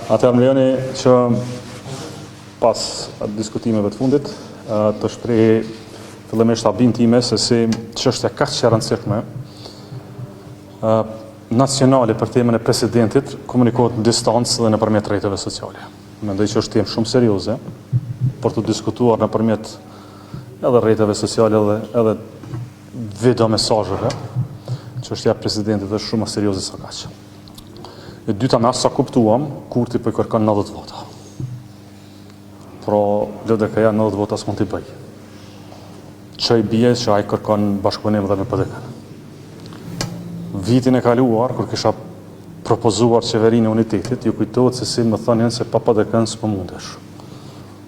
Atëherë më lejoni që pas diskutimeve të fundit të shpreh fillimisht habin time se si çështja kaq e rëndësishme nacionale për temën e presidentit komunikohet në distancë dhe nëpërmjet rrjeteve sociale. Mendoj që është temë shumë serioze për të diskutuar nëpërmjet edhe rrjeteve sociale edhe video mesazheve. Çështja e presidentit është shumë më serioze se kaq. E dyta, me as sa kuptuam, Kurti po i kërkon 90 vota. Pro LDK-ja 90 vota s'mund t'i bëj. Që i bie që ai kërkon bashkëpunim dhe me PDK-n. Vitin e kaluar, kur kisha propozuar qeverinë e unitetit, ju kujtohet se si më thonin se pa PDK-n s'po mundesh.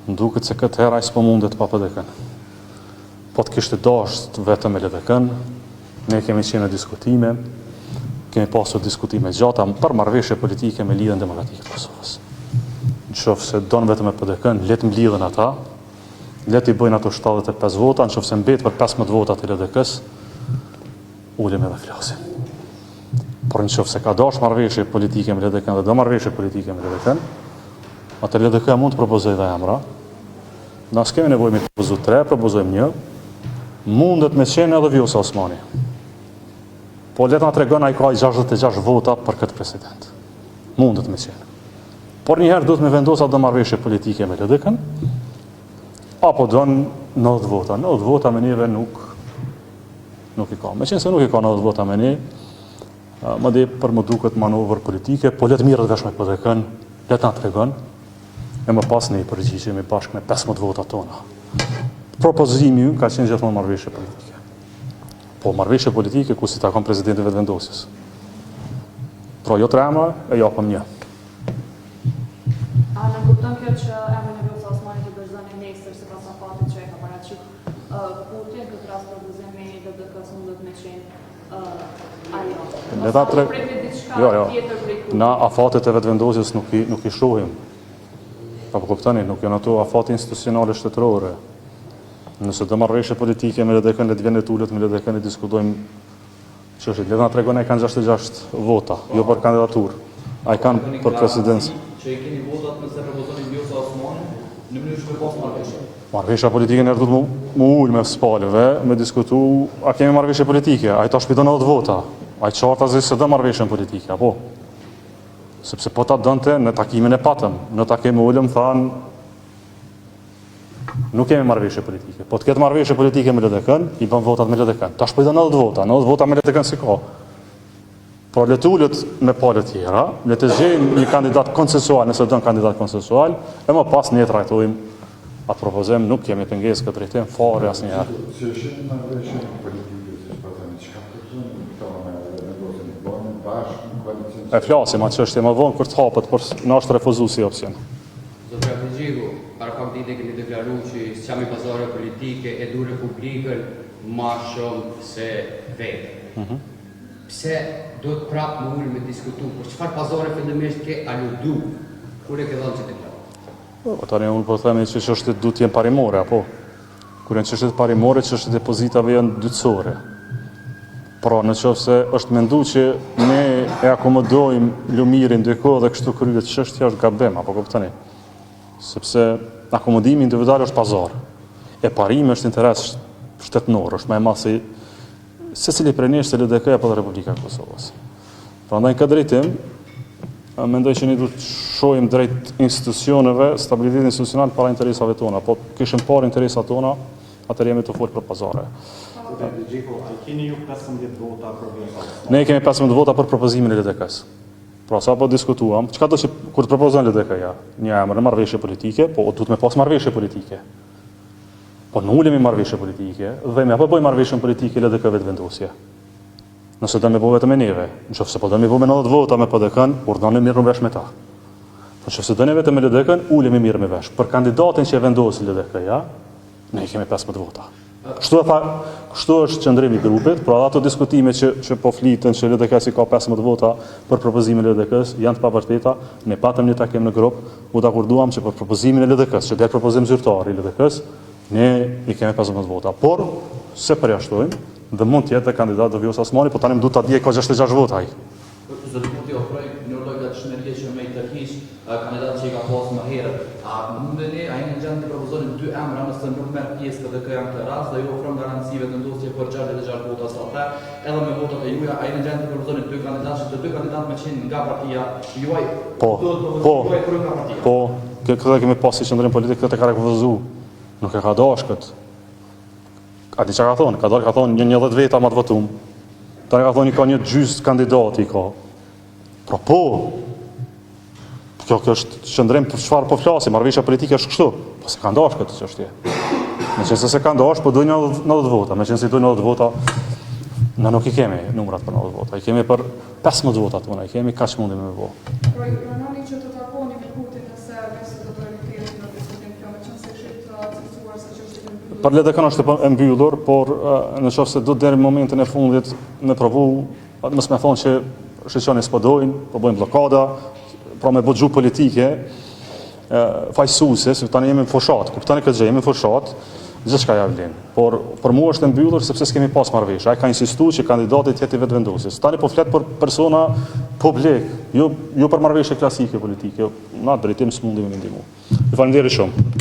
M'duket se këtë herë ai s'po mundet pa PDK-n. Po të kishte dashur vetëm me LDK-n, ne kemi qenë në diskutime, kemi pasur diskutime gjata për marrëveshje politike me Lidhjen Demokratike të Kosovës. Nëse don vetëm me PDK-n, le të mblidhen ata, le të bëjnë ato 75 vota, nëse mbet për 15 vota të LDK-s, ulem edhe flasim. Por nëse ka dash marrëveshje politike me LDK-n dhe do marrëveshje politike me LDK-n, atë LDK mund të propozojë dhe emra. Na s'kemi nevojë me propozu 3, propozojmë 1. Mundet me qenë edhe Vjosa Osmani. Po le ta tregon ai ka 66 vota për këtë president. Mundet me qenë. Por njëherë duhet me vendosa do marrëveshje politike me LDK-n, apo don 90 vota. 90 vota me neve nuk i ka. Meqense nuk i ka 90 vota me ne, madje për më duket manovër politike, po le të mirët vesh me PDK-n, le ta tregon, e më pas ne i përgjigjemi bashkë me 15 vota tona. Propozimi ju ka qenë gjithmonë marrëveshje politike. Po marrëveshje politike ku si takon presidenti vetë vendosjes. Pra jo 3 emra, e japëm 1. A në kupton kjo që emrin e Vjosa Osmanit i dorëzoni nesër sipas afatit që e ka paraqit Kurti, këtë rast propozimi i LDK-s mundet me qenë ajo. Le ta Jo. Na afatet e vetë vendosjes nuk i shohim. Po kuptoni, nuk janë ato afate institucionale shtetërore. Nëse do marrëveshje politike me LDK-n, le të vjen ulet me LDK-n e diskutojmë çështjet. Le ta tregon ai kanë 66 vota, jo për kandidaturë. Ai kanë për presidencë. Që i keni votat nëse propozoni Vjosa Osmani në mënyrë që pas marrëveshje. Marrëveshja politike ne duhet më ul me spalëve, me diskutu, a kemi marrëveshje politike? Ai tash pidon 90 vota. Ai çfarta se do marrëveshjen politike, apo? Sepse po ta donte në takimin e patëm, në takim ulëm thanë nuk kemi marrëveshje politike. Po të ketë marrëveshje politike me LDK-n, i bën votat me LDK-n. Tash po i do 90 vota. 90 vota me LDK-n si ka. Por le të ulet me palë të tjera, le të gjejmë një kandidat konsensual, nëse don kandidat konsensual, e më pas ne trajtojmë atë propozim, nuk kemi pengesë këtë drejtim fare asnjëherë. Çështja e marrëveshjes politike, siç po thani, çka propozojnë këto me vendosin e bën bashkë në koalicion. E flasim atë çështje më vonë kur të hapet, por na është refuzuar si opsion. Zotëra Figjigu, para pak dite keni deklaruar që s'jam i pasore politike e du Republikën ma shumë se vetë. Pse do të prapë më ullë me diskutu, por çfarë pasore fillimisht ke aludu, kur e ke dhënë që deklaruar? Tani unë po themi që çështjet duhet të jenë parimore, apo? Kur janë çështjet parimore, çështjet e depozitave janë dytësore. Pra nëse është menduar që ne e akomodojmë lumirin ndërkohë dhe kështu kryet çështja është gabim, apo kuptoni? Sepse akomodimi individual është pazar. E parimi është interes shtetënor, është më e madh se cili prej nesh se LDK apo Republika e Kosovës. Prandaj këtë drejtim, mendoj që ne duhet të shohim drejt institucioneve, stabilitetin institucional para interesave tona, po kishim parë interesat tona, atëherë jemi të folë për pazare. Keni ju 15 vota për Vjosa Osmani? Ne kemi 15 vota për propozimin e LDK-s. Pra sa po diskutuam, çka do që kur të propozon LDK-ja, një emër në marrëveshje politike, po duhet me pas marrëveshje politike. Po në ulemi marrëveshje politike, dhe me apo bëj marrëveshjen politike LDK vetë vendosje. Nëse do me bëj vetëm me neve, nëse po do me bëj me 90 vota me PDK-n, urdhoni mirë vesh me ta. Po nëse do ne vetëm me LDK-n, ulemi mirë me vesh. Për kandidatin që e vendosi LDK-ja, ne kemi 15 vota. Kështu është qëndrimi i grupit, pra ato diskutime që po flitën që LDK-si ka 15 vota për propozimin e LDK-s janë të pavërteta. Ne patëm një takim në grup, u takorduam që për propozimin e LDK-s, që del propozim zyrtar i LDK-s, ne i kemi 15 vota. Por se përjashtojmë dhe mund të jetë kandidat do Vjosa Osmani, po tani më duhet ta di ka 66 vota ai. Zoti mund t'i ofroj një lloj gatishmërie që me i tërhiq kandidat që i ka pas më herët. A mundeni, a jeni në gjendje të propozoni 2 emra nëse nuk merr pjesë KDK në këtë rast dhe ju ofron garancive të ndosje për 66 vota sa ata, edhe me votat e juaja, a jeni në gjendje të propozoni 2 kandidatë, të 2 kandidatë me qenë nga partia juaj? Po, këtë kemi pasi qëndrim politik, këtë e ka refuzu, nuk e ka dash këtë. A di që ka thonë? Ka thonë një 10 veta ma të votum. Tani ka thonë i ka një gjysë kandidati i ka. Pra po, kjo është qëndrim për çfarë po flasim, marrëveshja politike është kështu. Po se ka ndash këtë çështje. Meqense se ka ndash, po dojnë 90 vota. Meqense i dojnë 90 vota, na nuk i kemi numrat për 90 vota. I kemi për 15 vota tona, i kemi kaq mundim me vë. Por ju pranoni që të takoni me Kurtin e Serbisë të autoritetit në diskutim kjo, meqense kishit cilësuar se çështja Për LDK është e mbyllur, por në qoftë se do deri në momentin e fundit me provu, mos më thonë që shqeqoni s'po dojnë, po bëjnë blokada, pra me bëgju politike, fajsuese, se tani jemi në fushat, kuptoni këtë gjë, jemi në fushat, gjithçka ja vlen. Por për mua është e mbyllur sepse s'kemi pas marrëveshje. Ai ka insistuar që kandidati të jetë vetëvendosës. Tani po flet për persona publik, jo për marrëveshje klasike politike. Na drejtim s'mundi me ndihmu. Ju falenderoj shumë.